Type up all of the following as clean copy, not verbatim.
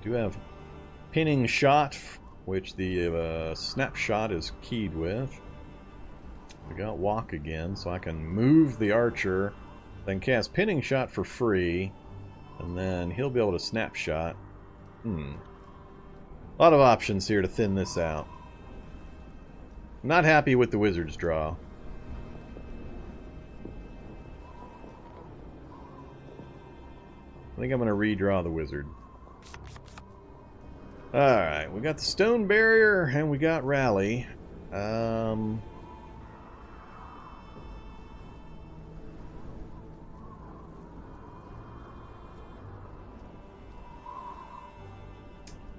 do have pinning shot, which the snapshot is keyed with. We got walk again, so I can move the archer, then cast pinning shot for free, and then he'll be able to snapshot. A lot of options here to thin this out. Not happy with the wizard's draw. I think I'm going to redraw the wizard. Alright, we got the stone barrier and we got rally.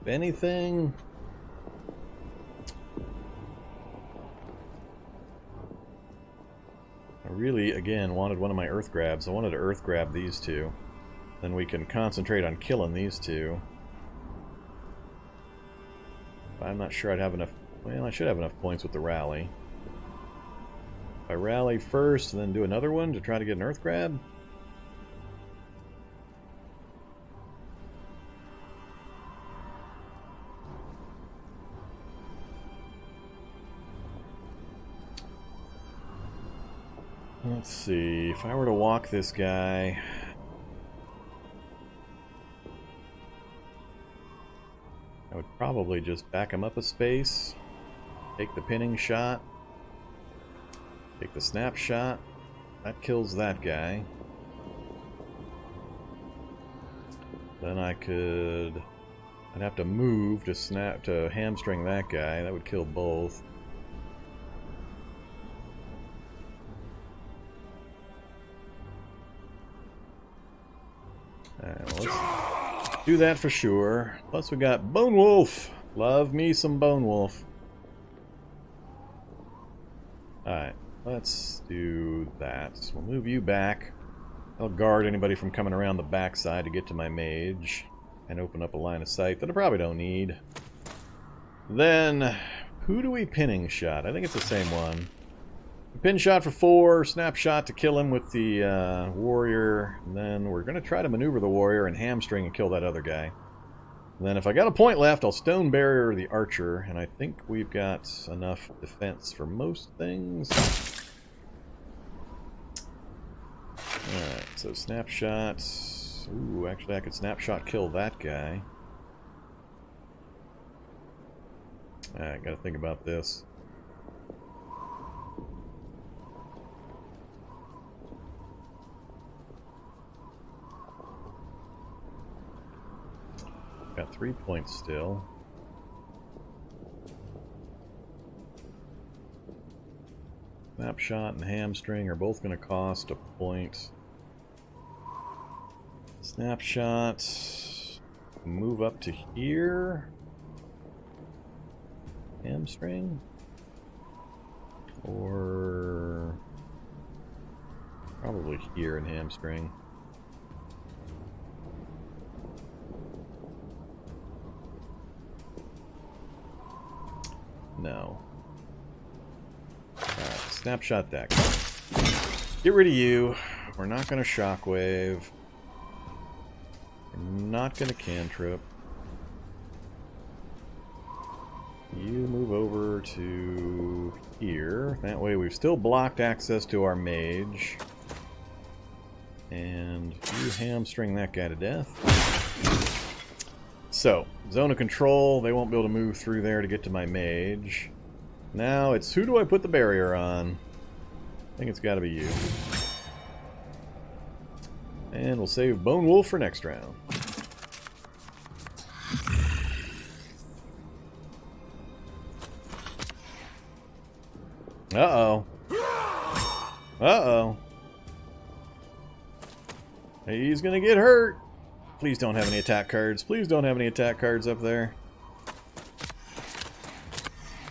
If anything, I really, again, wanted one of my earth grabs. I wanted to earth grab these two. Then we can concentrate on killing these two. But I'm not sure I'd have enough. Well, I should have enough points with the rally. If I rally first and then do another one to try to get an earth grab. Let's see, if I were to walk this guy, I would probably just back him up a space, take the pinning shot, take the snapshot, that kills that guy. Then I'd have to move to hamstring that guy, that would kill both. Let's do that for sure. Plus we got Bone Wolf. Love me some Bone Wolf. Alright, let's do that. So we'll move you back. I'll guard anybody from coming around the backside to get to my mage. And open up a line of sight that I probably don't need. Then, who do we pinning shot? I think it's the same one. Pin shot for 4, snapshot to kill him with the warrior, and then we're going to try to maneuver the warrior and hamstring and kill that other guy. And then if I got a point left, I'll stone barrier the archer, and I think we've got enough defense for most things. Alright, so snapshot. Ooh, actually I could snapshot kill that guy. Alright, gotta think about this. Got 3 points still. Snapshot and hamstring are both going to cost a point. Snapshot, move up to here. Hamstring. Or probably here in hamstring. No. Alright, snapshot that guy. Get rid of you. We're not going to shockwave. We're not going to cantrip. You move over to here. That way we've still blocked access to our mage. And you hamstring that guy to death. So, zone of control, they won't be able to move through there to get to my mage. Now it's who do I put the barrier on? I think it's got to be you. And we'll save Bone Wolf for next round. Uh-oh. Uh-oh. He's gonna get hurt. Please don't have any attack cards. Please don't have any attack cards up there.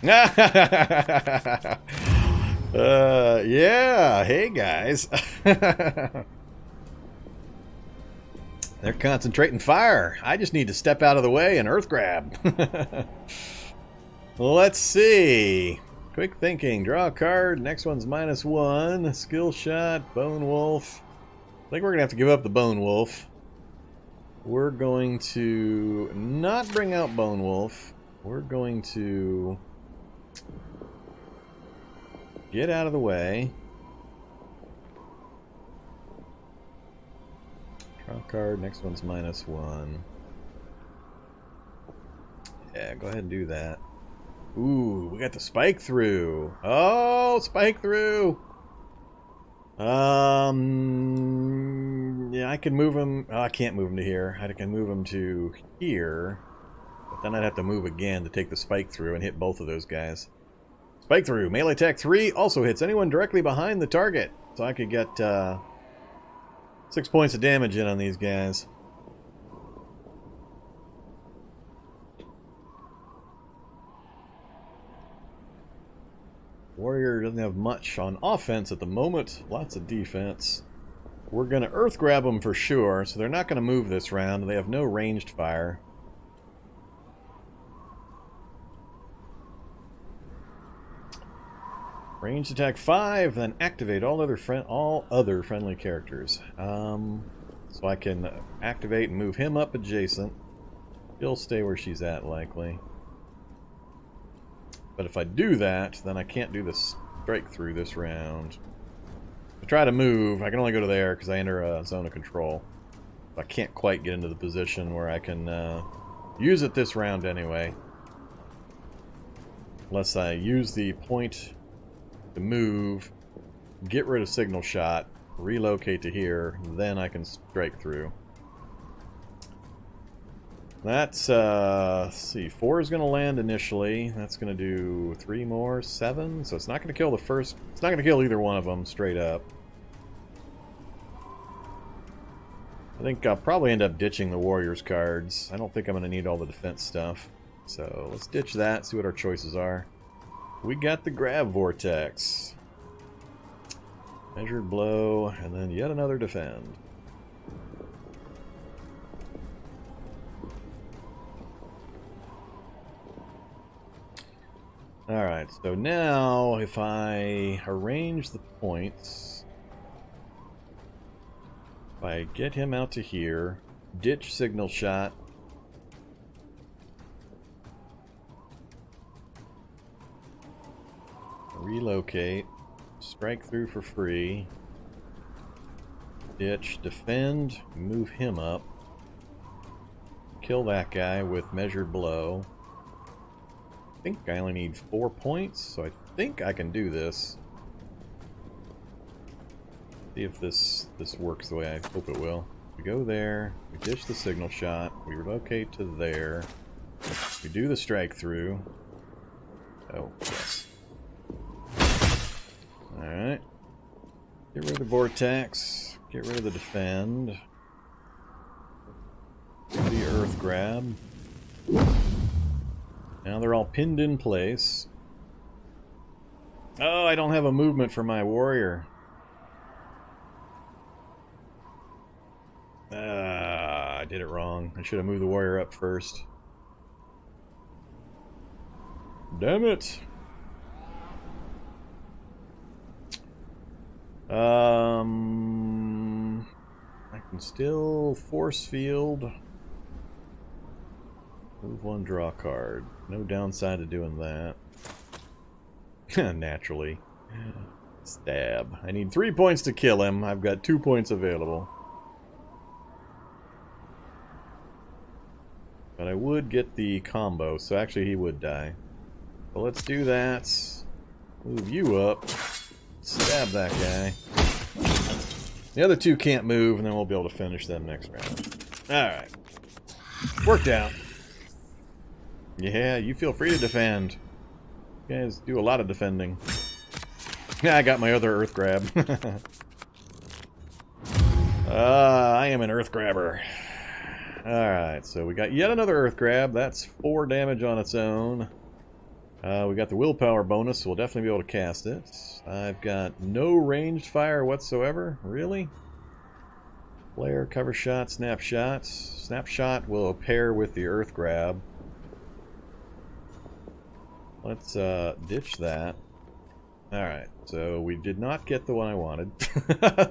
Yeah, hey guys. They're concentrating fire. I just need to step out of the way and earth grab. Let's see. Quick thinking. Draw a card. Next one's -1. Skill shot. Bone Wolf. I think we're going to have to give up the Bone Wolf. We're going to not bring out Bone Wolf. We're going to get out of the way. Draw card, next one's -1. Yeah, go ahead and do that. Ooh, we got the spike through. Oh, spike through. Yeah, I can move him. Oh, I can't move him to here. I can move him to here. But then I'd have to move again to take the spike through and hit both of those guys. Spike through. Melee attack 3 also hits anyone directly behind the target. So I could get 6 points of damage in on these guys. Warrior doesn't have much on offense at the moment. Lots of defense. We're going to earth grab them for sure, so they're not going to move this round. They have no ranged fire. Ranged attack 5, then activate all other friendly characters. So I can activate and move him up adjacent. She'll stay where she's at, likely. But if I do that, then I can't do the strike through this round. If I try to move, I can only go to there because I enter a zone of control. I can't quite get into the position where I can use it this round anyway. Unless I use the point to move, get rid of signal shot, relocate to here, then I can strike through. That's, let's see, 4 is going to land initially. That's going to do 3 more, 7. So it's not going to kill the first, it's not going to kill either one of them straight up. I think I'll probably end up ditching the Warriors cards. I don't think I'm going to need all the defense stuff. So let's ditch that, see what our choices are. We got the Grab Vortex. Measured Blow, and then yet another Defend. Alright, so now if I arrange the points, if I get him out to here, ditch signal shot, relocate, strike through for free, ditch, defend, move him up, kill that guy with measured blow. I think I only need 4 points, so I think I can do this. See if this works the way I hope it will. We go there, we ditch the signal shot, we relocate to there, we do the strike through. Oh, yes. Alright. Get rid of the vortex, get rid of the defend. The earth grab. Now they're all pinned in place. Oh, I don't have a movement for my warrior. I did it wrong. I should have moved the warrior up first. Damn it! I can still force field. Move 1, draw card. No downside to doing that. Naturally. Stab. I need 3 points to kill him. I've got 2 points available. But I would get the combo, so actually he would die. But let's do that. Move you up. Stab that guy. The other 2 can't move, and then we'll be able to finish them next round. Alright. Worked out. Yeah, you feel free to defend. You guys do a lot of defending. Yeah, I got my other earth grab. I am an earth grabber. Alright, so we got yet another earth grab. That's 4 damage on its own. We got the willpower bonus, so we'll definitely be able to cast it. I've got no ranged fire whatsoever. Really? Flare, cover shot, snapshot. Snapshot will pair with the earth grab. Let's ditch that. Alright, so we did not get the one I wanted.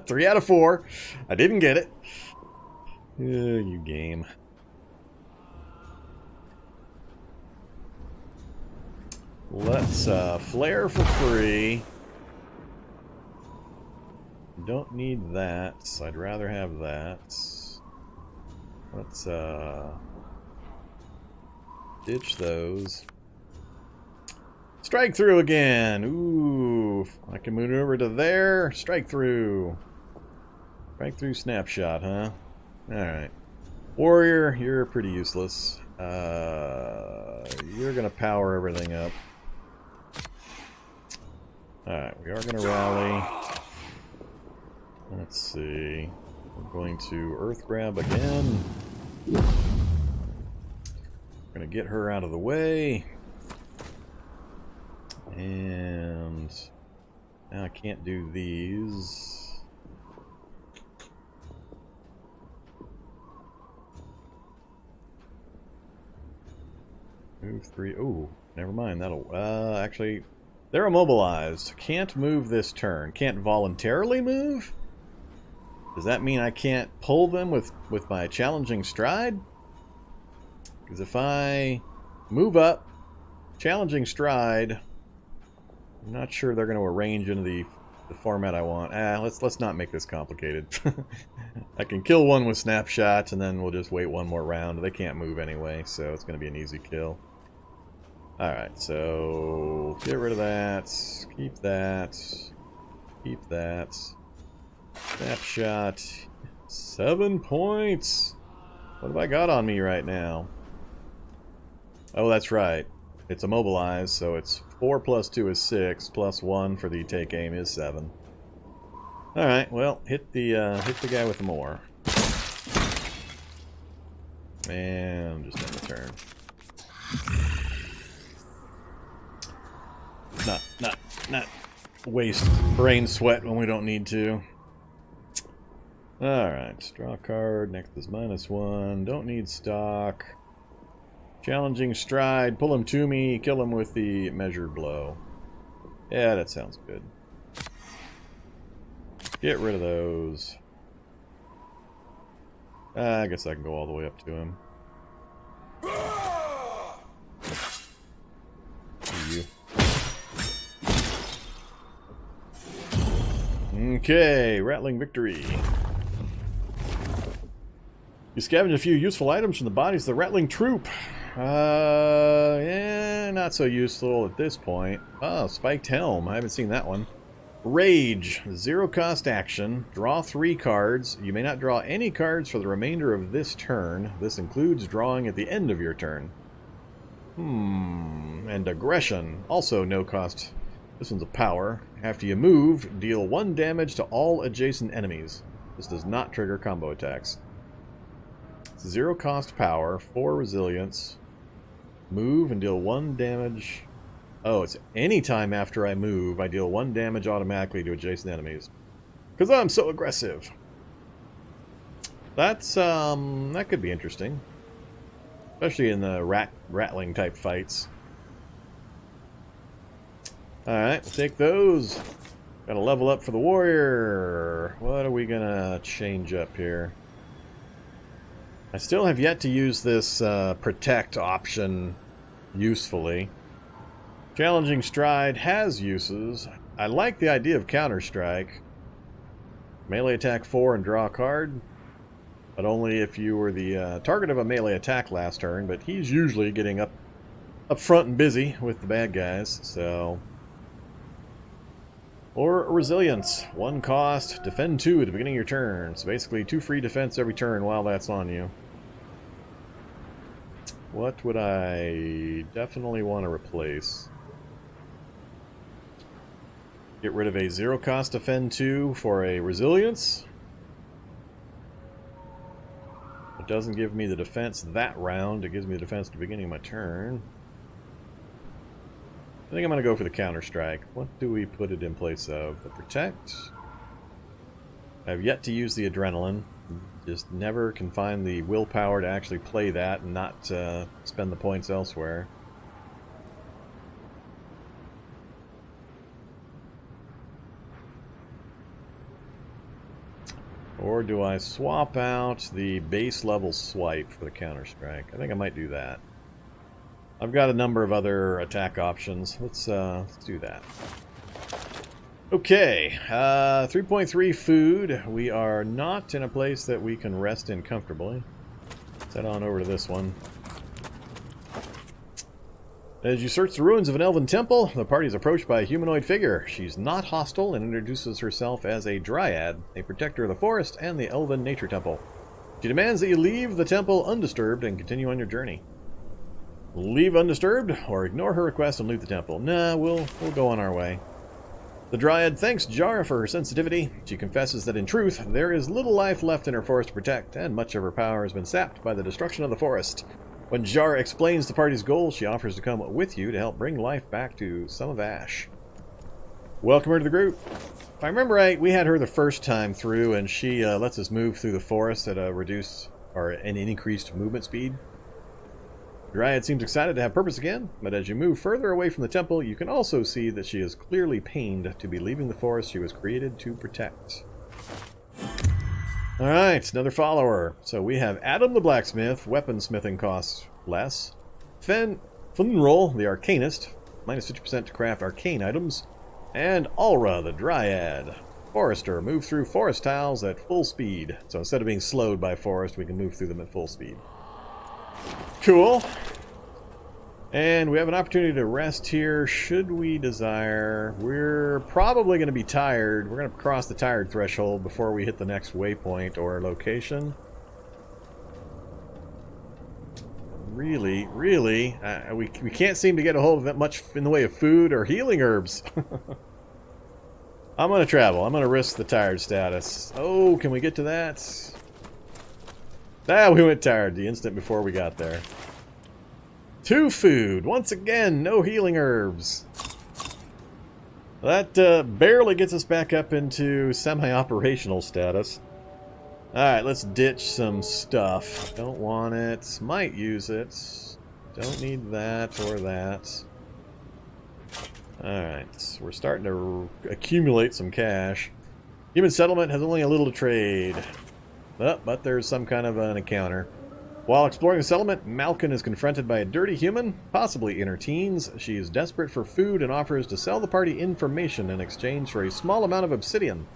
3 out of 4. I didn't get it. You game. Let's flare for free. Don't need that. I'd rather have that. Let's ditch those. Strike through again. Ooh, I can move over to there. Strike through. Strike through snapshot, huh? Alright. Warrior, you're pretty useless. You're gonna power everything up. Alright, we are gonna rally. Let's see. We're going to Earth Grab again. We're gonna get her out of the way. And now I can't do these. Move 3. Oh, never mind. That'll actually, they're immobilized. Can't move this turn. Can't voluntarily move? Does that mean I can't pull them with my challenging stride? Because if I move up, challenging stride, I'm not sure they're going to arrange into the format I want. Let's not make this complicated. I can kill one with snapshots, and then we'll just wait one more round. They can't move anyway, so it's going to be an easy kill. Alright, so get rid of that. Keep that. Keep that. Snapshot. 7 points. What have I got on me right now? Oh, that's right. It's immobilized, so it's 4 plus 2 is 6, plus 1 for the take aim is 7. Alright, well, hit the guy with more. And just end the turn. Not waste brain sweat when we don't need to. Alright, draw a card. Next is -1. Don't need stock. Challenging stride. Pull him to me. Kill him with the measured blow. Yeah, that sounds good. Get rid of those. I guess I can go all the way up to him. You. Okay, rattling victory. You scavenge a few useful items from the bodies of the rattling troop. Yeah, not so useful at this point. Oh, spiked helm. I haven't seen that one. Rage. 0 cost action. Draw 3 cards. You may not draw any cards for the remainder of this turn. This includes drawing at the end of your turn. And aggression. Also no cost. This one's a power. After you move, deal 1 damage to all adjacent enemies. This does not trigger combo attacks. 0 cost power, 4 resilience. Move and deal 1 damage. Oh, it's any time after I move, I deal 1 damage automatically to adjacent enemies. Because I'm so aggressive. That's, that could be interesting. Especially in the rattling type fights. Alright, we'll take those. Gotta level up for the warrior. What are we gonna change up here? I still have yet to use this protect option usefully. Challenging stride has uses. I like the idea of counter strike. Melee attack 4 and draw a card. But only if you were the target of a melee attack last turn. But he's usually getting up front and busy with the bad guys, so... Or resilience. 1 cost, defend 2 at the beginning of your turn. So basically 2 free defense every turn while that's on you. What would I definitely want to replace? Get rid of a 0 cost defend 2 for a resilience. It doesn't give me the defense that round. It gives me the defense at the beginning of my turn. I think I'm going to go for the counter strike. What do we put it in place of? The protect. I have yet to use the adrenaline. Just never can find the willpower to actually play that and not spend the points elsewhere. Or Or do I swap out the base level swipe for the counter-strike? I think I might do that. I've got a number of other attack options. Let's do that. Okay, 3.3 food. We are not in a place that we can rest in comfortably. Let's head on over to this one. As you search the ruins of an elven temple, the party is approached by a humanoid figure. She's not hostile and introduces herself as a dryad, a protector of the forest and the elven nature temple. She demands that you leave the temple undisturbed and continue on your journey. Leave undisturbed, or ignore her request and leave the temple. Nah, we'll go on our way. The Dryad thanks Jara for her sensitivity. She confesses that in truth, there is little life left in her forest to protect, and much of her power has been sapped by the destruction of the forest. When Jara explains the party's goal, she offers to come with you to help bring life back to Some of Ash. Welcome her to the group. If I remember right, we had her the first time through, and she lets us move through the forest at a reduced, or an increased movement speed. Dryad seems excited to have purpose again, but as you move further away from the temple, you can also see that she is clearly pained to be leaving the forest she was created to protect. Alright, another follower. So we have Adam the Blacksmith, weaponsmithing costs less. Funroll, the Arcanist, minus 50% to craft arcane items. And Alra, the Dryad. Forester, move through forest tiles at full speed. So instead of being slowed by forest, we can move through them at full speed. Cool. And we have an opportunity to rest here should we desire. We're probably going to be tired. We're going to cross the tired threshold before we hit the next waypoint or location. Really, we can't seem to get a hold of that much in the way of food or healing herbs. I'm going to travel. I'm going to risk the tired status. Oh, can we get to that? Ah, we went tired the instant before we got there. 2 food. Once again, no healing herbs. That barely gets us back up into semi-operational status. Alright, let's ditch some stuff. Don't want it. Might use it. Don't need that or that. Alright, we're starting to accumulate some cash. Human settlement has only a little to trade. But there's some kind of an encounter. While exploring the settlement, Malkin is confronted by a dirty human, possibly in her teens. She is desperate for food and offers to sell the party information in exchange for a small amount of obsidian.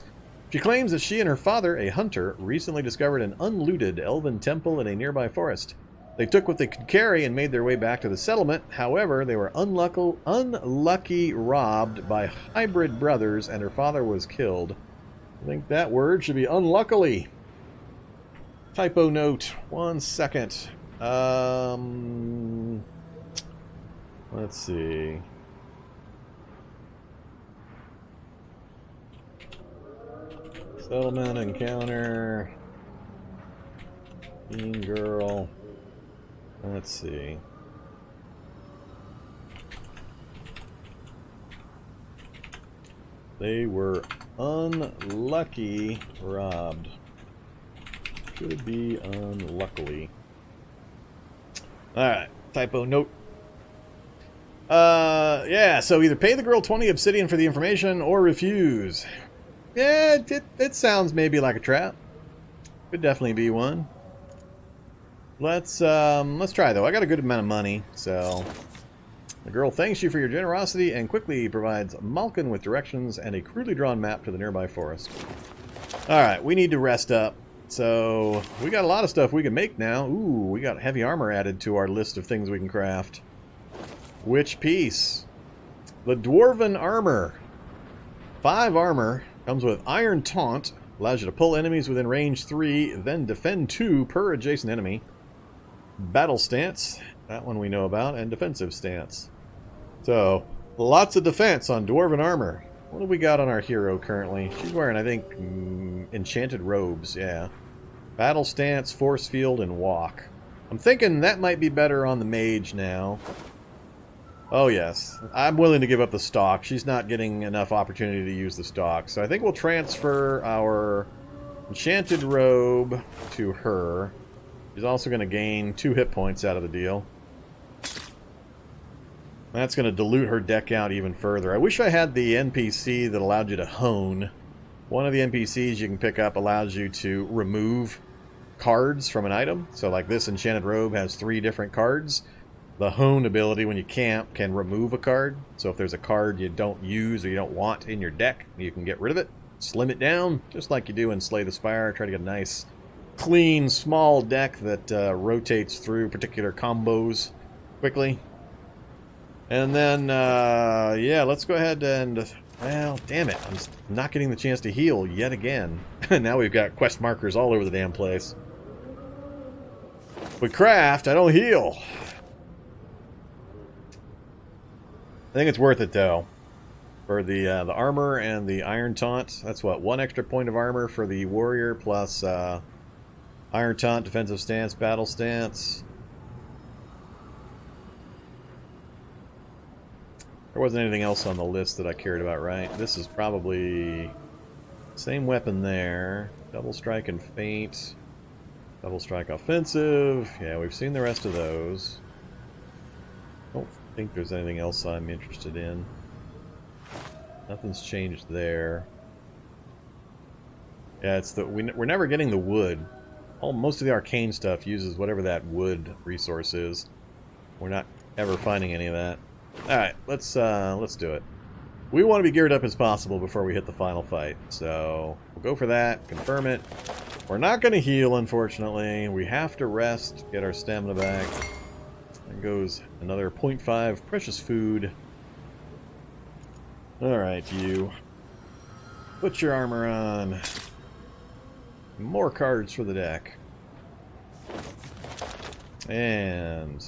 She claims that she and her father, a hunter, recently discovered an unlooted elven temple in a nearby forest. They took what they could carry and made their way back to the settlement. However, they were unlucky robbed by hybrid brothers, and her father was killed. I think that word should be unluckily. Typo note. 1 second. Let's see. Settlement encounter. Mean girl. Let's see. They were unlucky robbed. Could be unluckily. Alright, typo note. Yeah, so either pay the girl 20 obsidian for the information or refuse. Yeah, it sounds maybe like a trap. Could definitely be one. Let's try though. I got a good amount of money, so the girl thanks you for your generosity and quickly provides Malkin with directions and a crudely drawn map to the nearby forest. Alright, we need to rest up. So, we got a lot of stuff we can make now. Ooh, we got heavy armor added to our list of things we can craft. Which piece? The Dwarven Armor. 5 armor. Comes with Iron Taunt. Allows you to pull enemies within range 3, then defend 2 per adjacent enemy. Battle Stance. That one we know about. And Defensive Stance. So, lots of defense on Dwarven Armor. What do we got on our hero currently? She's wearing, I think, enchanted robes, yeah. Battle Stance, Force Field, and Walk. I'm thinking that might be better on the mage now. Oh, yes. I'm willing to give up the stock. She's not getting enough opportunity to use the stock. So I think we'll transfer our enchanted robe to her. She's also going to gain 2 hit points out of the deal. That's going to dilute her deck out even further. I wish I had the NPC that allowed you to hone. One of the NPCs you can pick up allows you to remove cards from an item. So like this enchanted robe has 3 different cards. The hone ability, when you camp, can remove a card. So if there's a card you don't use or you don't want in your deck, you can get rid of it. Slim it down, just like you do in Slay the Spire. Try to get a nice, clean, small deck that rotates through particular combos quickly. And then, yeah, let's go ahead and... Well, damn it. I'm not getting the chance to heal yet again. Now we've got quest markers all over the damn place. With craft, I don't heal. I think it's worth it, though. For the armor and the iron taunt. That's what, 1 extra point of armor for the warrior plus iron taunt, defensive stance, battle stance. There wasn't anything else on the list that I cared about, right? This is probably same weapon there. Double strike and feint. Double strike offensive. Yeah, we've seen the rest of those. Don't think there's anything else I'm interested in. Nothing's changed there. Yeah, it's the we're never getting the wood. Most of the arcane stuff uses whatever that wood resource is. We're not ever finding any of that. Alright, let's do it. We want to be geared up as possible before we hit the final fight. So, we'll go for that, confirm it. We're not going to heal, unfortunately. We have to rest, get our stamina back. There goes another 0.5 precious food. Alright, you. Put your armor on. More cards for the deck. And...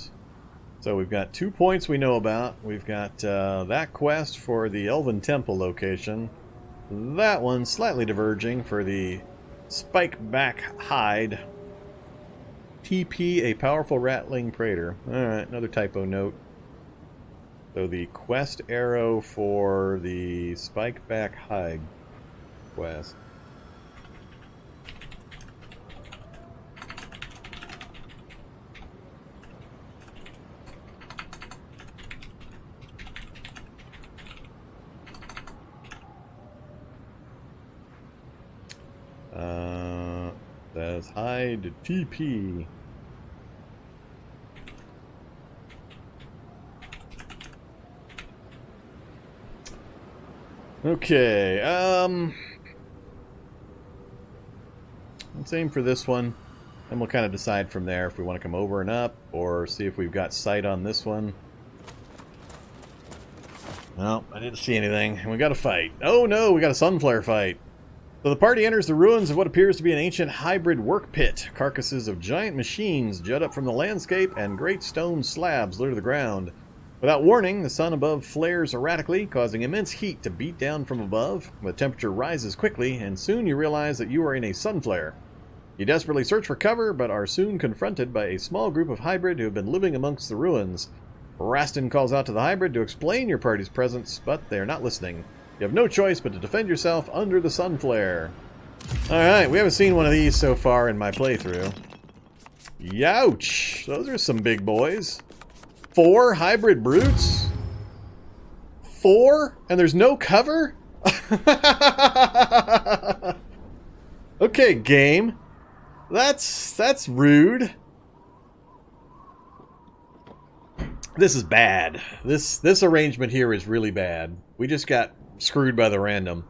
so we've got 2 points we know about. We've got that quest for the Elven Temple location. That one slightly diverging for the Spikeback Hide. TP, a powerful rattling praetor. Alright, another typo note. So the quest arrow for the Spikeback Hide quest. Says hide TP. Okay, let's aim for this one, and we'll kind of decide from there if we want to come over and up, or see if we've got sight on this one. No, I didn't see anything, and we got a fight. Oh no, we got a sunflare fight. So the party enters the ruins of what appears to be an ancient hybrid work pit. Carcasses of giant machines jut up from the landscape, and great stone slabs litter the ground. Without warning, the sun above flares erratically, causing immense heat to beat down from above. The temperature rises quickly, and soon you realize that you are in a sunflare. You desperately search for cover, but are soon confronted by a small group of hybrid who have been living amongst the ruins. Rastin calls out to the hybrid to explain your party's presence, but they are not listening. You have no choice but to defend yourself under the sun flare. Alright, we haven't seen one of these so far in my playthrough. Youch! Those are some big boys. 4 hybrid brutes? 4? And there's no cover? Okay, game. That's rude. This is bad. This arrangement here is really bad. We just got screwed by the random.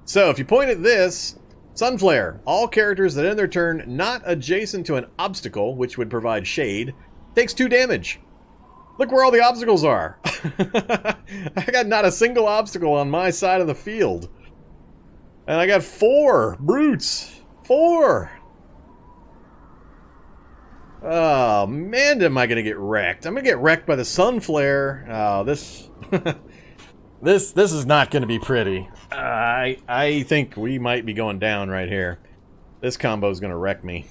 So if you point at this, Sunflare, all characters that end their turn not adjacent to an obstacle, which would provide shade, takes 2 damage. Look where all the obstacles are. I got not a single obstacle on my side of the field. And I got 4 brutes. 4. Oh man, am I gonna get wrecked. I'm gonna get wrecked by the Sunflare. Oh, this This is not going to be pretty. I think we might be going down right here. This combo is going to wreck me.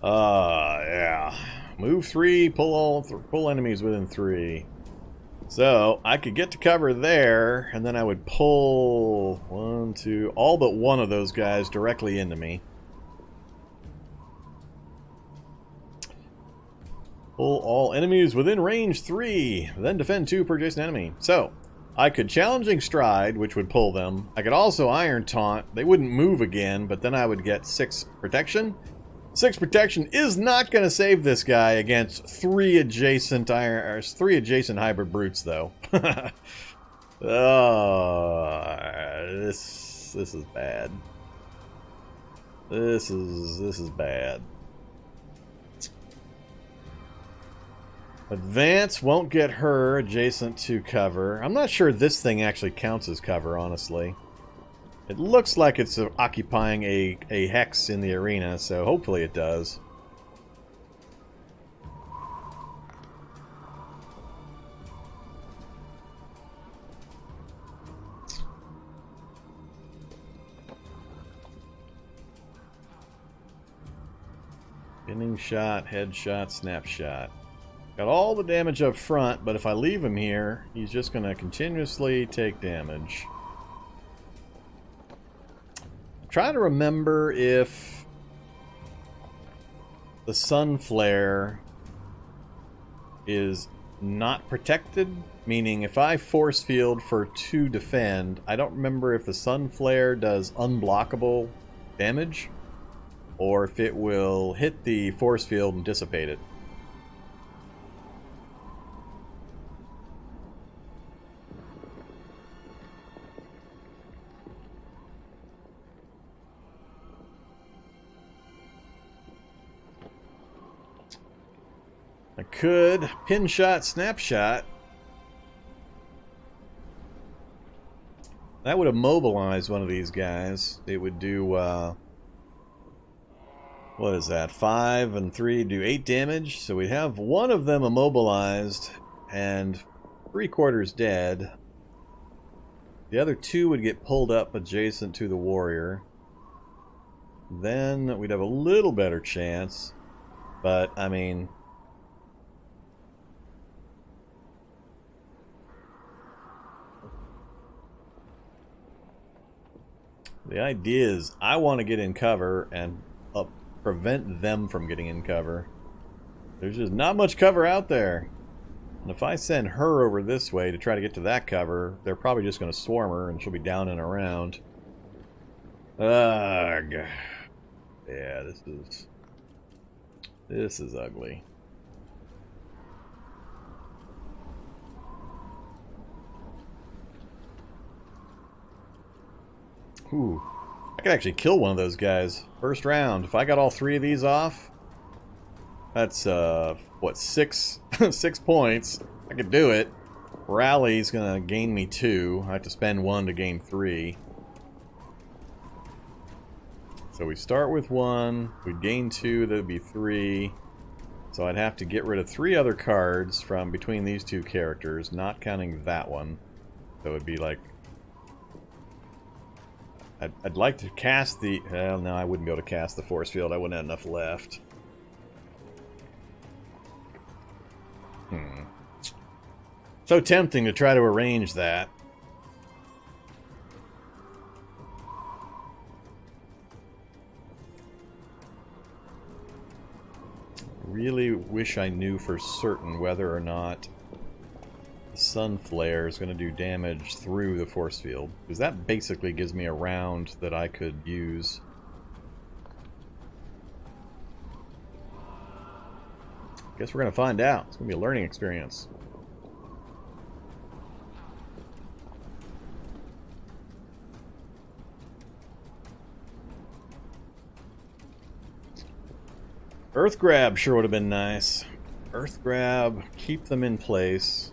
Yeah. Move 3, pull enemies within 3. So, I could get to cover there, and then I would pull 1, 2, all but one of those guys directly into me. Pull all enemies within range 3, then defend 2 per adjacent enemy. So, I could Challenging Stride, which would pull them. I could also Iron Taunt. They wouldn't move again, but then I would get 6 protection. 6 protection is not going to save this guy against 3 adjacent hybrid brutes, though. Oh, this is bad. This is bad. Advance won't get her adjacent to cover. I'm not sure this thing actually counts as cover, honestly. It looks like it's occupying a hex in the arena, so hopefully it does. Spinning shot, headshot, snapshot. Got all the damage up front, but if I leave him here, he's just going to continuously take damage. Try to remember if the sun flare is not protected, meaning if I force field for 2 defend, I don't remember if the sun flare does unblockable damage or if it will hit the force field and dissipate it. I could pin shot, snapshot. That would immobilize one of these guys. It would do, what is that? 5 and 3 do 8 damage. So we'd have one of them immobilized and 3/4 dead. The other 2 would get pulled up adjacent to the warrior. Then we'd have a little better chance. But, I mean... the idea is I want to get in cover and prevent them from getting in cover. There's just not much cover out there. And if I send her over this way to try to get to that cover, they're probably just going to swarm her and she'll be down and around. Ugh. Yeah, this is ugly. Ooh. I could actually kill one of those guys. First round. If I got all 3 of these off, that's, what, 6 points. I could do it. Rally's gonna gain me 2. I have to spend 1 to gain 3. So we start with 1. We'd gain 2, that would be 3. So I'd have to get rid of 3 other cards from between these 2 characters, not counting that one. So it would be like... I'd like to cast the... well, no, I wouldn't be able to cast the force field. I wouldn't have enough left. So tempting to try to arrange that. Really wish I knew for certain whether or not the sun flare is going to do damage through the force field, because that basically gives me a round that I could use. Guess we're going to find out. It's going to be a learning experience. Earth grab sure would have been nice. Earth grab, keep them in place.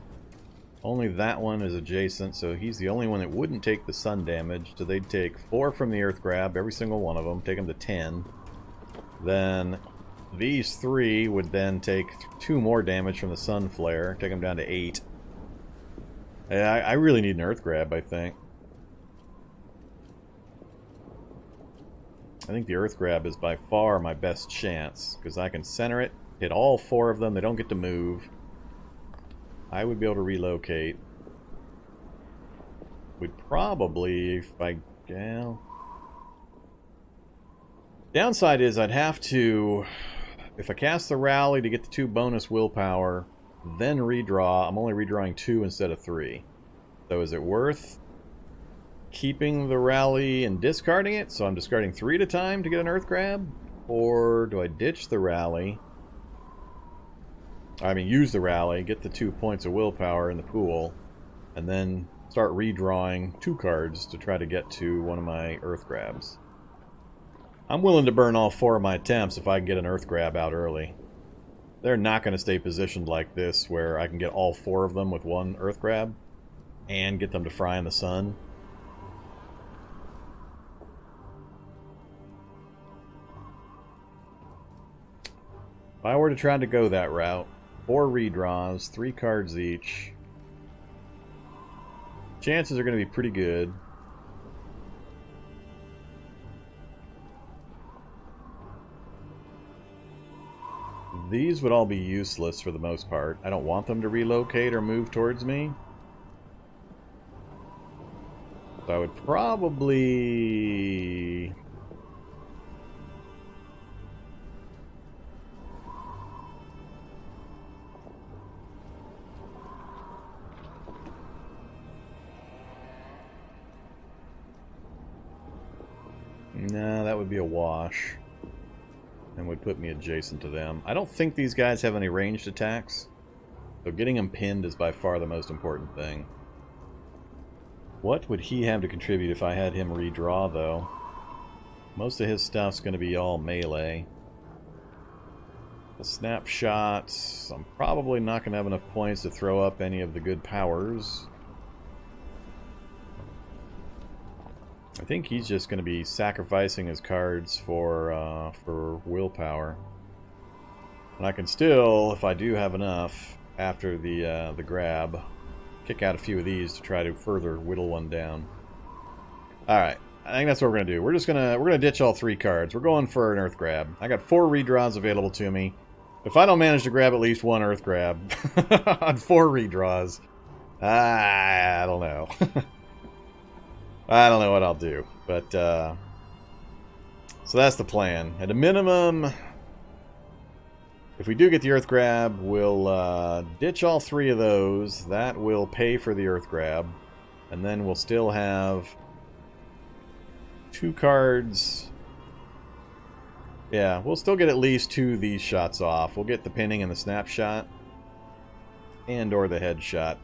Only that one is adjacent, so he's the only one that wouldn't take the sun damage. So they'd take 4 from the earth grab, every single one of them, take them to 10. Then these 3 would then take 2 more damage from the sun flare, take them down to 8. I really need an earth grab, I think. I think the earth grab is by far my best chance, because I can center it, hit all 4 of them, they don't get to move. I would be able to relocate. Would probably, if I... well... downside is I'd have to... if I cast the rally to get the 2 bonus willpower, then redraw, I'm only redrawing 2 instead of 3. So is it worth keeping the rally and discarding it? So I'm discarding 3 at a time to get an Earth Grab? Or do I ditch the rally? I mean, use the rally, get the 2 points of willpower in the pool, and then start redrawing 2 cards to try to get to one of my Earth Grabs. I'm willing to burn all 4 of my attempts if I can get an Earth Grab out early. They're not going to stay positioned like this where I can get all 4 of them with 1 Earth Grab and get them to fry in the sun. If I were to try to go that route, 4 redraws, 3 cards each, chances are going to be pretty good. These would all be useless for the most part. I don't want them to relocate or move towards me. So I would probably... Nah, that would be a wash. And would put me adjacent to them. I don't think these guys have any ranged attacks. So getting them pinned is by far the most important thing. What would he have to contribute if I had him redraw, though? Most of his stuff's going to be all melee. The snapshots, I'm probably not going to have enough points to throw up any of the good powers. I think he's just going to be sacrificing his cards for willpower. And I can still, if I do have enough, after the grab, kick out a few of these to try to further whittle one down. All right, I think that's what we're going to do. We're gonna ditch all 3 cards. We're going for an Earth Grab. I got 4 redraws available to me. If I don't manage to grab at least 1 Earth Grab on 4 redraws, I don't know. I don't know what I'll do, but, so that's the plan. At a minimum, if we do get the Earth Grab, we'll ditch all 3 of those. That will pay for the Earth Grab, and then we'll still have 2 cards. Yeah, we'll still get at least 2 of these shots off. We'll get the pinning and the snapshot, and or the headshot,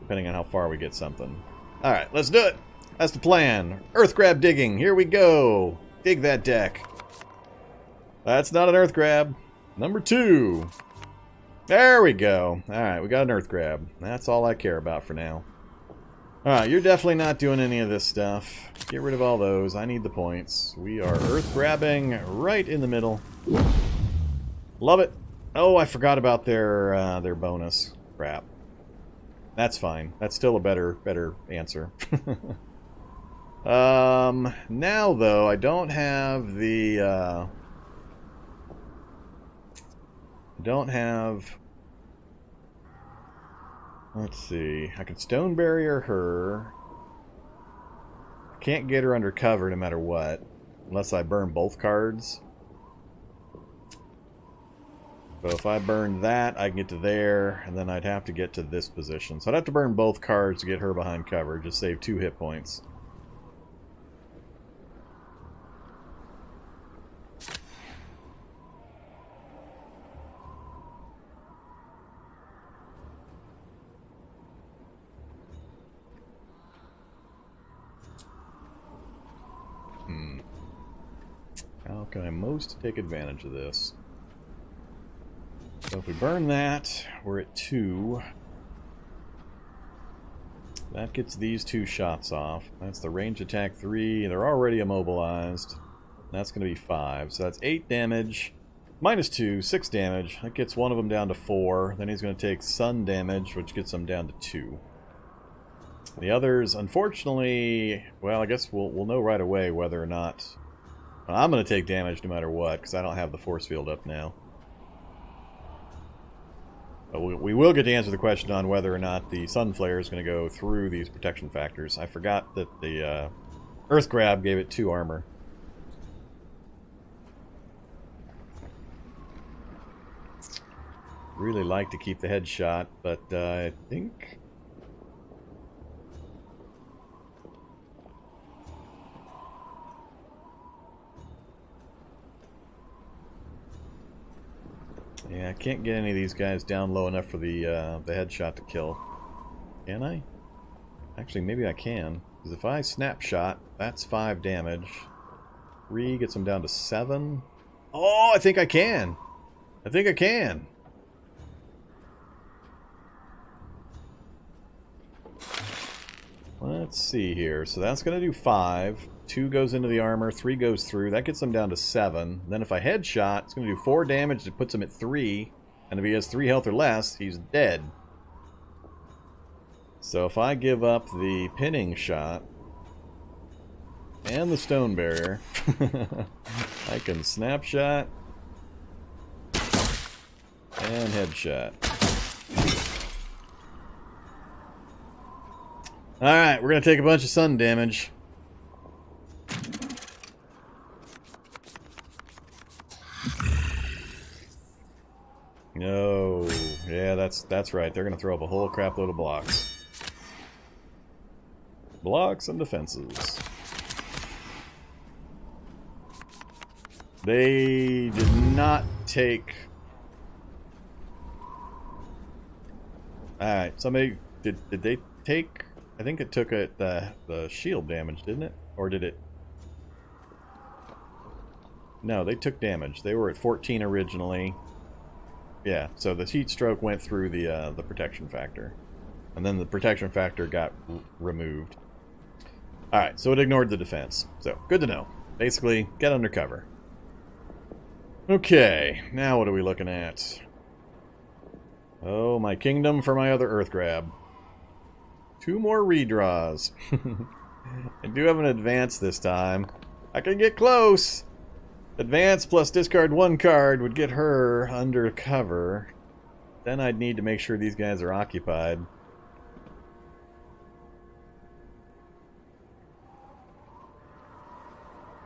depending on how far we get something. Alright, let's do it! That's the plan. Earth Grab digging. Here we go. Dig that deck. That's not an Earth Grab. Number 2. There we go. Alright, we got an Earth Grab. That's all I care about for now. Alright, you're definitely not doing any of this stuff. Get rid of all those. I need the points. We are Earth Grabbing right in the middle. Love it. Oh, I forgot about their bonus. Crap. That's fine. That's still a better answer. Now, though, I don't have the, let's see. I can Stone Barrier her. I can't get her under cover no matter what, unless I burn both cards. So if I burn that, I can get to there, and then I'd have to get to this position. So I'd have to burn both cards to get her behind cover, just save 2 hit points. How can I most take advantage of this? So if we burn that, we're at 2. That gets these 2 shots off. That's the range attack 3. They're already immobilized. That's going to be 5. So that's 8 damage. Minus 2, 6 damage. That gets one of them down to 4. Then he's going to take sun damage, which gets him down to 2. The others, unfortunately, well, I guess we'll know right away whether or not... Well, I'm going to take damage no matter what, because I don't have the force field up now. But we will get to answer the question on whether or not the Sun Flare is going to go through these protection factors. I forgot that the Earth Grab gave it 2 armor. Really like to keep the headshot, but I think Yeah, I can't get any of these guys down low enough for the headshot to kill. Can I? Actually, maybe I can. Because if I snapshot, that's 5 damage. 3 gets them down to 7. Oh, I think I can! I think I can! Let's see here. So that's going to do 5. 2 goes into the armor, 3 goes through. That gets him down to 7. Then if I headshot, it's going to do 4 damage. It puts him at 3. And if he has 3 health or less, he's dead. So if I give up the pinning shot and the stone barrier, I can snapshot and headshot. Alright, we're going to take a bunch of sun damage. No. Yeah, that's right. They're going to throw up a whole crap load of blocks. Blocks and defenses. They did not take... Alright, somebody... Did they take... I think it took the shield damage, didn't it? Or did it... No, they took damage. They were at 14 originally. Yeah, so the heat stroke went through the protection factor. And then the protection factor got removed. Alright, so it ignored the defense. So, good to know. Basically, get under cover. Okay, now what are we looking at? Oh, my kingdom for my other earth grab. 2 more redraws. I do have an advance this time. I can get close! Advance plus discard 1 card would get her under cover. Then I'd need to make sure these guys are occupied.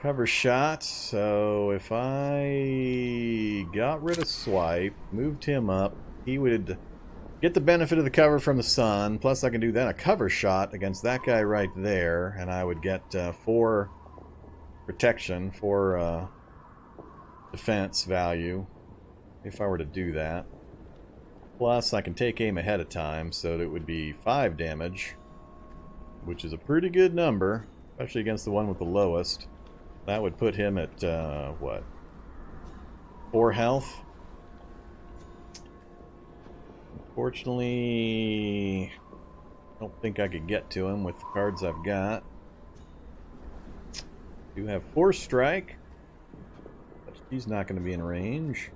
Cover shot, so if I got rid of Swipe, moved him up, he would get the benefit of the cover from the sun, plus I can do then a cover shot against that guy right there, and I would get 4 protection, 4 defense value, if I were to do that. Plus I can take aim ahead of time, so that it would be 5 damage, which is a pretty good number, especially against the one with the lowest. That would put him at, what? 4 health? Unfortunately, I don't think I could get to him with the cards I've got. Do have Force Strike, but he's not going to be in range.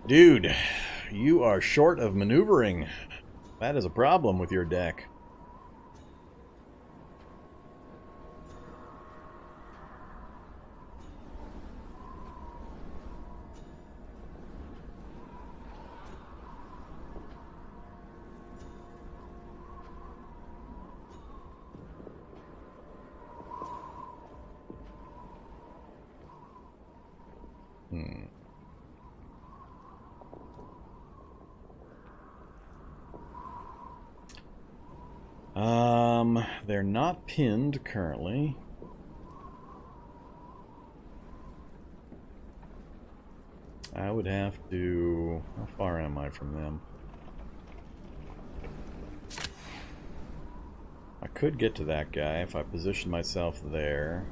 Dude, you are short of maneuvering. That is a problem with your deck. They're not pinned currently. I would have to... How far am I from them? I could get to that guy if I position myself there.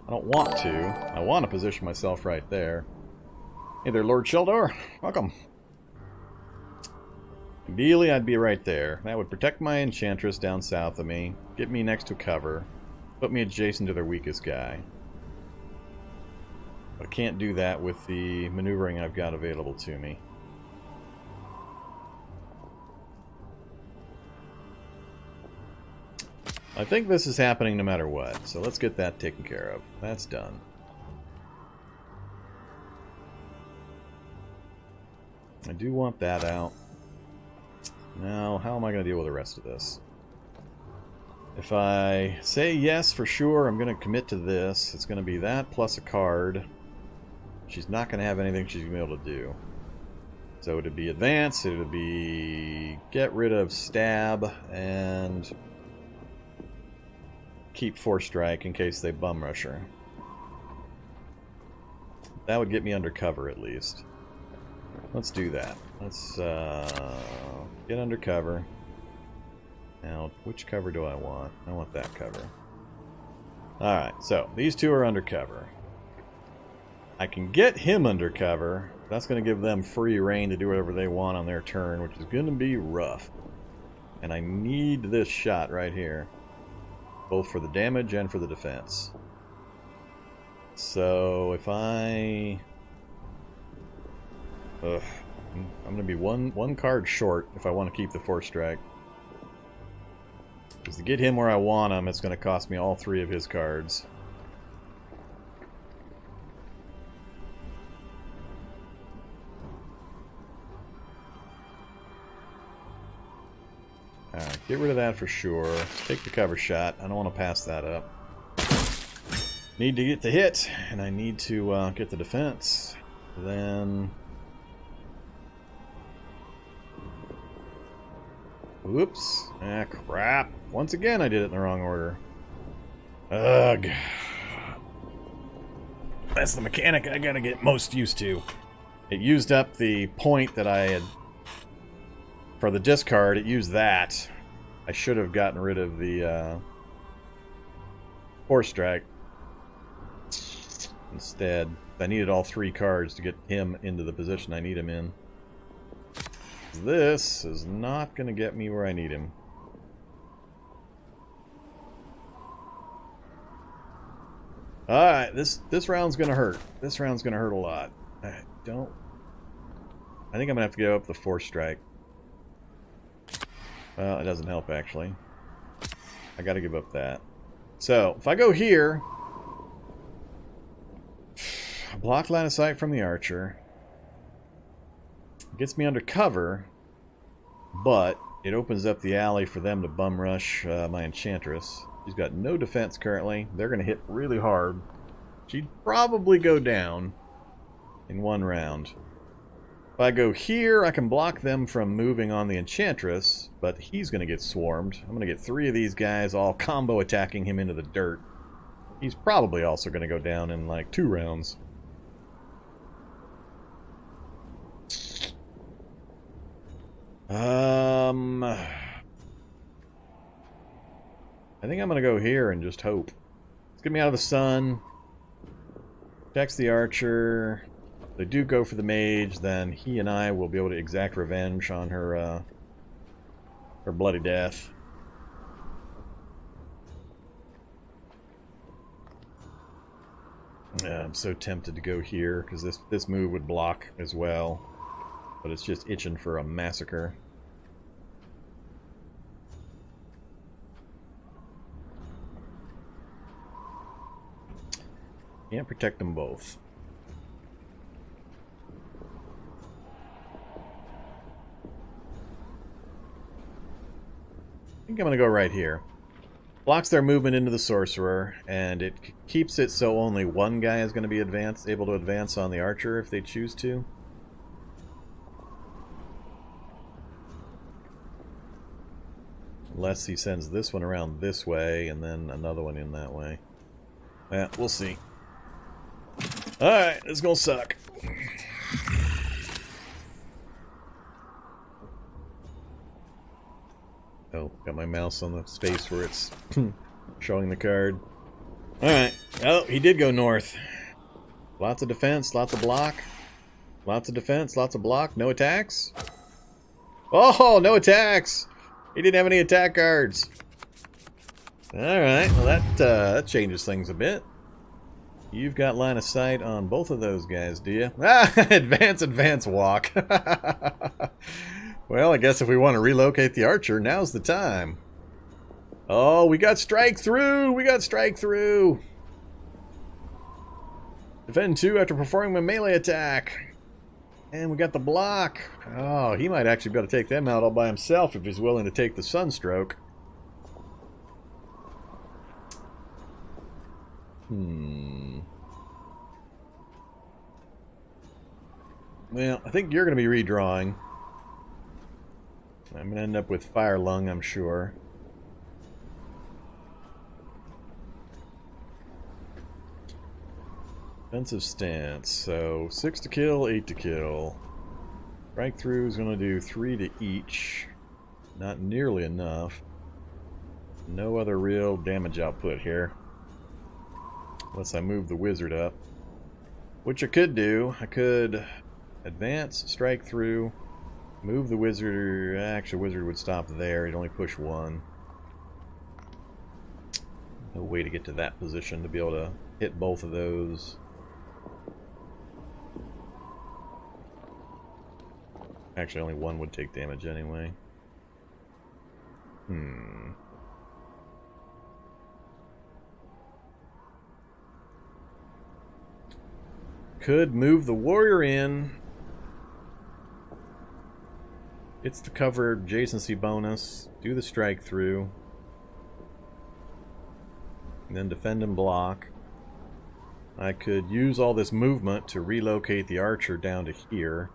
I don't want to. I want to position myself right there. Hey there, Lord Sheldor. Welcome. Ideally, I'd be right there. That would protect my Enchantress down south of me, get me next to cover, put me adjacent to their weakest guy. But I can't do that with the maneuvering I've got available to me. I think this is happening no matter what, so let's get that taken care of. That's done. I do want that out. Now, how am I going to deal with the rest of this? If I say yes for sure, I'm going to commit to this. It's going to be that plus a card. She's not going to have anything she's going to be able to do. So it would be advance, it would be get rid of stab, and keep Force Strike in case they bum rush her. That would get me under cover at least. Let's do that. Let's get under cover. Now, which cover do I want? I want that cover. Alright, so these two are under cover. I can get him under cover. That's going to give them free reign to do whatever they want on their turn, which is going to be rough. And I need this shot right here, both for the damage and for the defense. So if I'm going to be one card short if I want to keep the Force Strike. Because to get him where I want him, it's going to cost me all 3 of his cards. Alright, get rid of that for sure. Take the cover shot. I don't want to pass that up. Need to get the hit, and I need to get the defense. Then... Whoops. Ah, crap. Once again, I did it in the wrong order. Ugh. That's the mechanic I gotta get most used to. It used up the point that I had... For the discard, it used that. I should have gotten rid of the Force Strike. Instead, I needed all 3 cards to get him into the position I need him in. This is not going to get me where I need him. Alright, this round's going to hurt. This round's going to hurt a lot. I think I'm going to have to go up the Force Strike. Well, it doesn't help, actually. I got to give up that. So, if I go here... Block line of sight from the archer. It gets me under cover, but it opens up the alley for them to bum rush my Enchantress. She's got no defense currently. They're going to hit really hard. She'd probably go down in 1 round. If I go here, I can block them from moving on the Enchantress, but he's going to get swarmed. I'm going to get 3 of these guys all combo attacking him into the dirt. He's probably also going to go down in like 2 rounds. I think I'm going to go here and just hope. Let's get me out of the sun. Protects the archer. If they do go for the mage, then he and I will be able to exact revenge on her bloody death. I'm so tempted to go here, because this move would block as well. But it's just itching for a massacre. Can't protect them both. I think I'm going to go right here. Blocks their movement into the sorcerer, and it keeps it so only one guy is going to be able to advance on the archer if they choose to. Unless he sends this one around this way, and then another one in that way. Yeah, we'll see. Alright, this is gonna suck. Oh, got my mouse on the space where it's showing the card. Alright. Oh, he did go north. Lots of defense, lots of block. Lots of defense, lots of block. No attacks? Oh, no attacks! He didn't have any attack cards. Alright, well that changes things a bit. You've got line of sight on both of those guys, do you? Ah, advance, walk. Well, I guess if we want to relocate the archer, now's the time. Oh, we got strike through! We got strike through! Defend 2 after performing a melee attack. And we got the block. Oh, he might actually be able to take them out all by himself if he's willing to take the sunstroke. Well, I think you're going to be redrawing. I'm going to end up with Fire Lung, I'm sure. Defensive stance. So 6 to kill, 8 to kill. Strike through is going to do 3 to each. Not nearly enough. No other real damage output here. Unless I move the wizard up. Which I could do. I could advance, strike through, move the wizard. Actually, wizard would stop there. He'd only push 1. No way to get to that position to be able to hit both of those. Actually, only 1 would take damage anyway. Could move the warrior in. It's the cover adjacency bonus. Do the strike through. And then defend and block. I could use all this movement to relocate the archer down to here.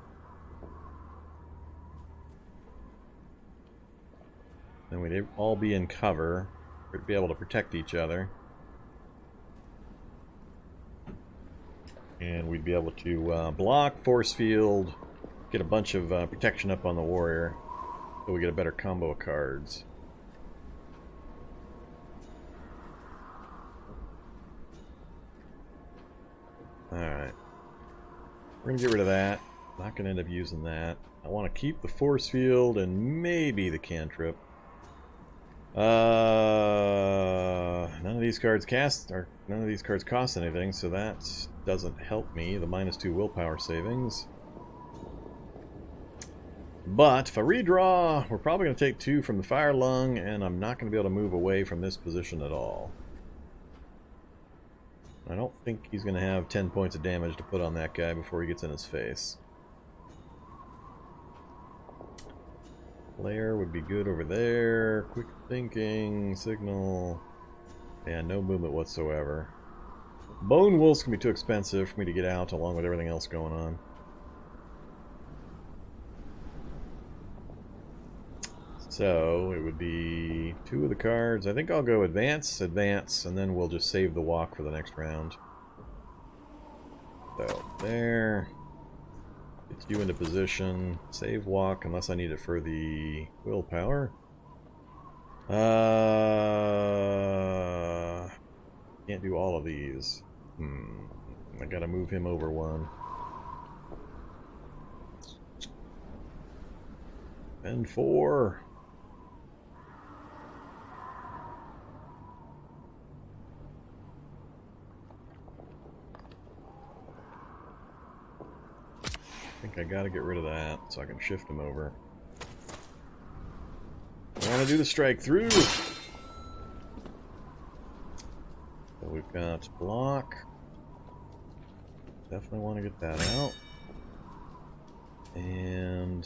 Then we'd all be in cover. We'd be able to protect each other. And we'd be able to block, force field, get a bunch of protection up on the warrior, so we get a better combo of cards. Alright. We're going to get rid of that. Not going to end up using that. I want to keep the force field and maybe the cantrip. None of these cards cost anything, so that doesn't help me. The -2 willpower savings. But if I redraw, we're probably going to take 2 from the fire lung, and I'm not going to be able to move away from this position at all. I don't think he's going to have 10 points of damage to put on that guy before he gets in his face. Lair would be good over there. Quick thinking, signal. Yeah, no movement whatsoever. Bone wolves can be too expensive for me to get out along with everything else going on. So it would be 2 of the cards. I think I'll go advance, advance, and then we'll just save the walk for the next round. So there. Get you into position. Save walk unless I need it for the willpower. Can't do all of these. I gotta move him over 1. And 4. I think I gotta get rid of that so I can shift him over. I want to do the strike through. So we've got block. Definitely want to get that out. And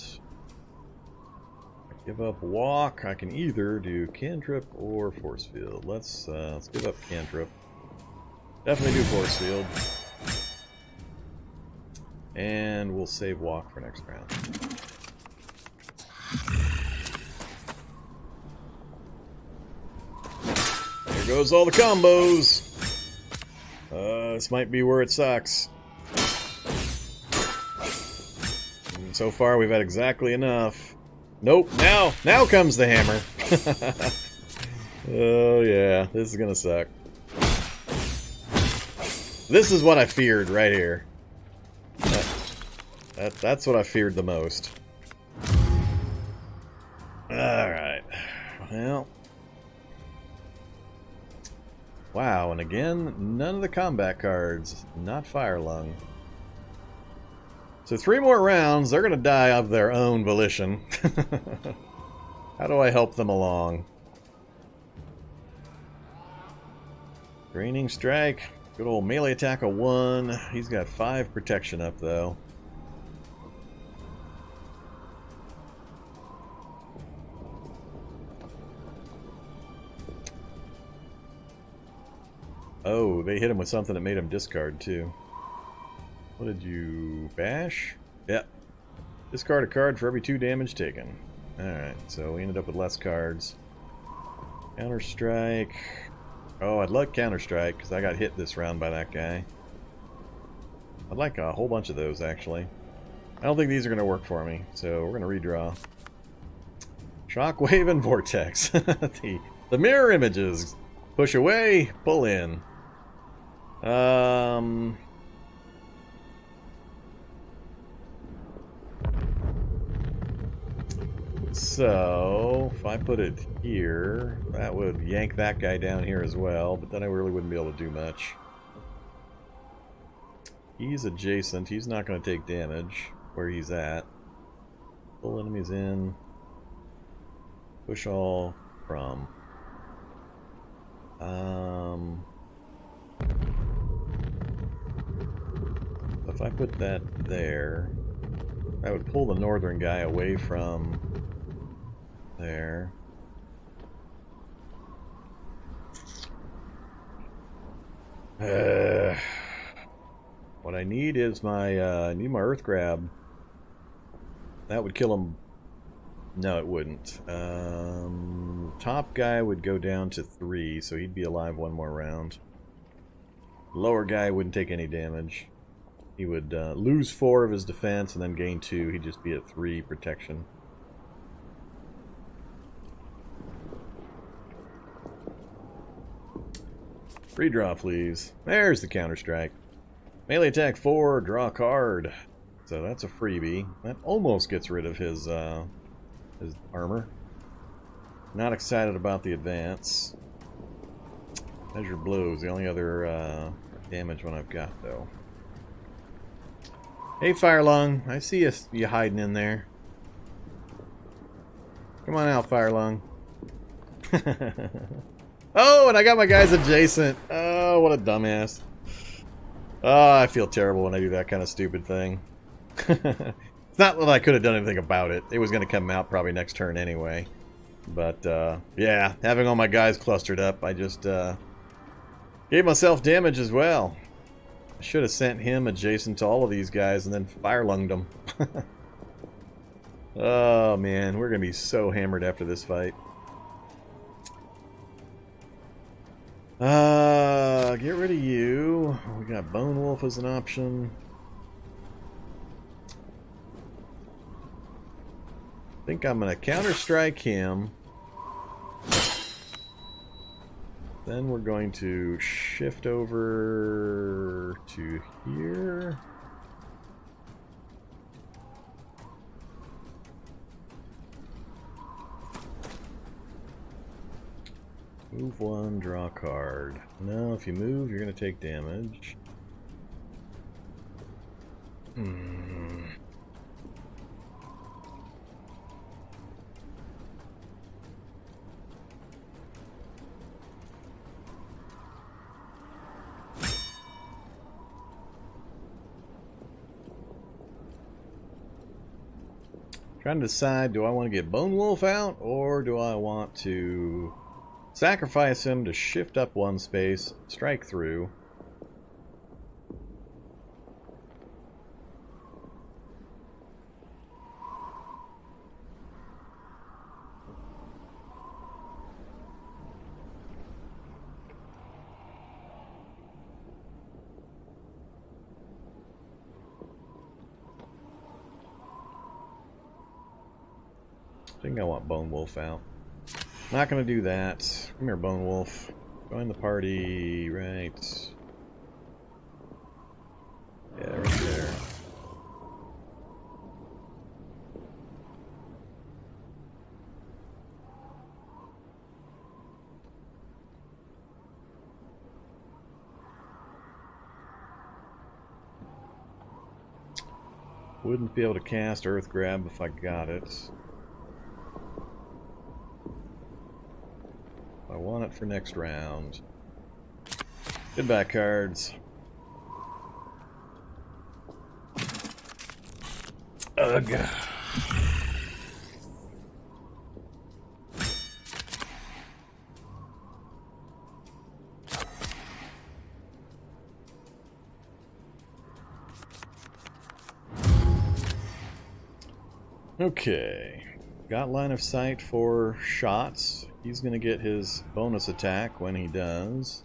I give up walk. I can either do cantrip or force field. Let's give up cantrip. Definitely do force field. And we'll save walk for next round. There goes all the combos. This might be where it sucks. And so far we've had exactly enough. Nope, now comes the hammer. Oh yeah, this is gonna suck. This is what I feared right here. That's what I feared the most. Alright. Well. Wow, and again, none of the combat cards. Not fire lung. So 3 more rounds, they're gonna die of their own volition. How do I help them along? Draining strike. Good old melee attack of 1. He's got 5 protection up though. Oh, they hit him with something that made him discard too. What did you... bash? Yep. Discard a card for every 2 damage taken. Alright, so we ended up with less cards. Counter strike. Oh, I'd like counter strike because I got hit this round by that guy. I'd like a whole bunch of those, actually. I don't think these are going to work for me, so we're going to redraw. Shockwave and Vortex. the mirror images. Push away, pull in. So, if I put it here, that would yank that guy down here as well, but then I really wouldn't be able to do much. He's adjacent, he's not going to take damage where he's at. Pull enemies in. Push all from. If I put that there, I would pull the northern guy away from there. What I need is my I need my earth grab. That would kill him. No, it wouldn't. Top guy would go down to 3, so he'd be alive one more round. Lower guy wouldn't take any damage. He would lose 4 of his defense and then gain 2. He'd just be at 3 protection. Redraw, please. There's the counter-strike. Melee attack 4, draw a card. So that's a freebie. That almost gets rid of his armor. Not excited about the advance. Measure blows, the only other damage one I've got, though. Hey, Firelung, I see you hiding in there. Come on out, Firelung. Oh, and I got my guys adjacent. Oh, what a dumbass. Oh, I feel terrible when I do that kind of stupid thing. It's not that I could have done anything about it. It was going to come out probably next turn anyway. But, yeah, having all my guys clustered up, I just gave myself damage as well. I should have sent him adjacent to all of these guys and then fire-lunged them. Oh, man, we're going to be so hammered after this fight. Get rid of you. We got Bone Wolf as an option. I think I'm going to counter-strike him. Then we're going to shift over to here. Move 1, draw a card. No, if you move, you're going to take damage. Trying to decide, do I want to get Bone Wolf out, or do I want to sacrifice him to shift up 1 space, strike through. I think I want Bone Wolf out. Not gonna do that. Come here, Bone Wolf. Join the party, right? Yeah, right there. Wouldn't be able to cast Earth Grab if I got it. I want it for next round. Goodbye, cards. Ugh. Okay. Got line of sight for shots. He's going to get his bonus attack when he does.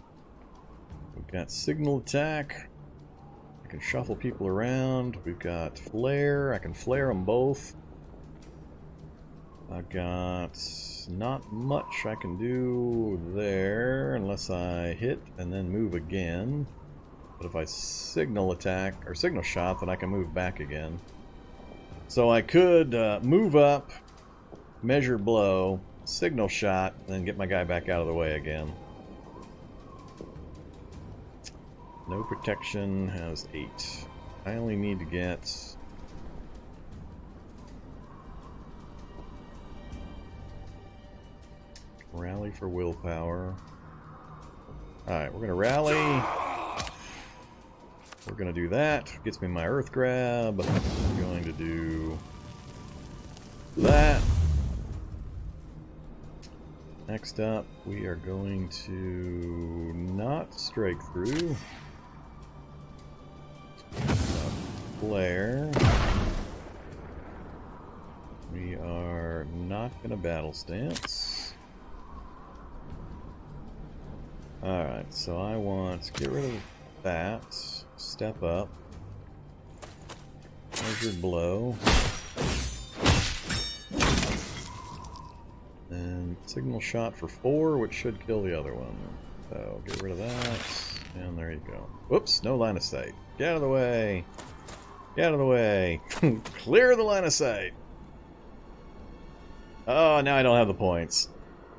We've got signal attack. I can shuffle people around. We've got flare. I can flare them both. I've got not much I can do there unless I hit and then move again. But if I signal attack or signal shot, then I can move back again. So I could move up, measure blow, signal shot, then get my guy back out of the way again. No protection, has 8. I only need to get... Rally for willpower. Alright, we're gonna rally. We're gonna do that. Gets me my earth grab. I'm going to do that. Next up, we are going to not strike through. Flare. We are not going to battle stance. Alright, so I want to get rid of that. Step up. Measured blow. And signal shot for 4, which should kill the other one. So get rid of that. And there you go. Whoops, no line of sight. Get out of the way. Get out of the way. Clear the line of sight. Oh, now I don't have the points.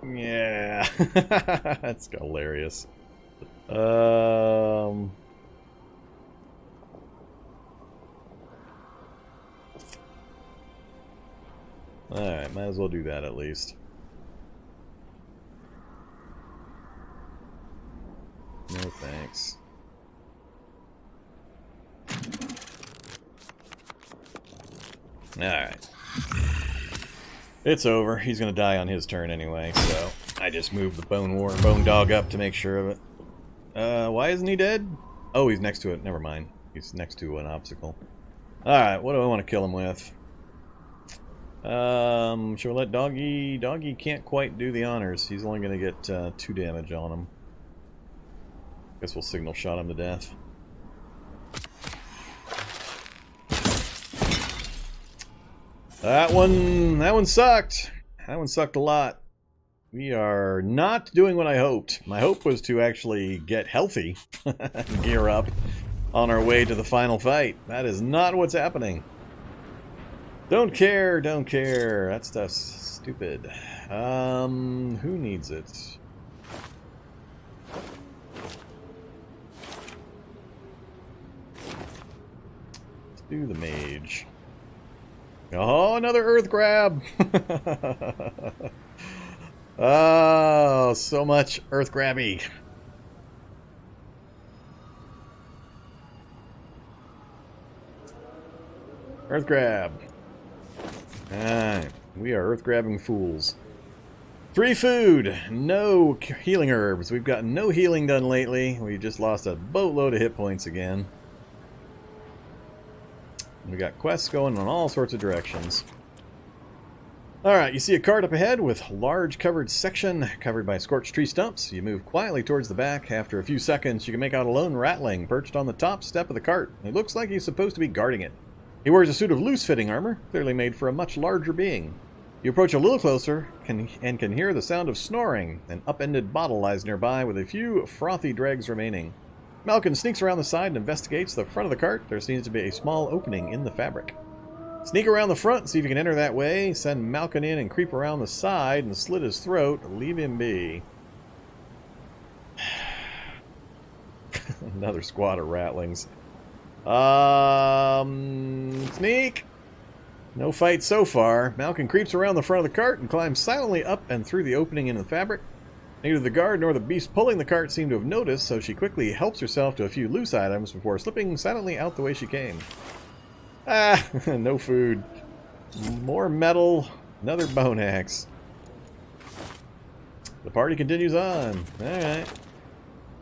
Yeah. That's hilarious. Alright, might as well do that at least. No thanks. Alright. It's over. He's gonna die on his turn anyway, so I just moved the bone dog up to make sure of it. Why isn't he dead? Oh, he's next to it. Never mind. He's next to an obstacle. Alright, what do I want to kill him with? Should we let Doggy... Doggy can't quite do the honors. He's only gonna get 2 damage on him. Guess we'll signal shot him to death. That one sucked. That one sucked a lot. We are not doing what I hoped. My hope was to actually get healthy and gear up on our way to the final fight. That is not what's happening. Don't care, don't care. That stuff's stupid. Who needs it? Let's do the mage. Oh, another earth grab! Oh, so much earth grabby. Earth grab. Alright, we are earth grabbing fools. 3 food, no healing herbs. We've got no healing done lately. We just lost a boatload of hit points again. We got quests going in all sorts of directions. Alright, you see a cart up ahead with a large covered section covered by scorched tree stumps. You move quietly towards the back. After a few seconds, you can make out a lone ratling perched on the top step of the cart. It looks like he's supposed to be guarding it. He wears a suit of loose-fitting armor, clearly made for a much larger being. You approach a little closer and can hear the sound of snoring. An upended bottle lies nearby with a few frothy dregs remaining. Malkin sneaks around the side and investigates the front of the cart. There seems to be a small opening in the fabric. Sneak around the front, see if you can enter that way. Send Malkin in and creep around the side and slit his throat. Leave him be. Another squad of ratlings. Sneak! No fight so far. Malkin creeps around the front of the cart and climbs silently up and through the opening in the fabric. Neither the guard nor the beast pulling the cart seem to have noticed, so she quickly helps herself to a few loose items before slipping silently out the way she came. Ah, no food. More metal, another bone axe. The party continues on. Alright.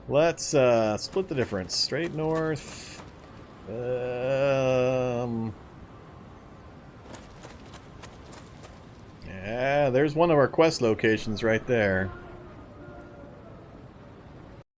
Let's split the difference. Straight north. Yeah, there's one of our quest locations right there.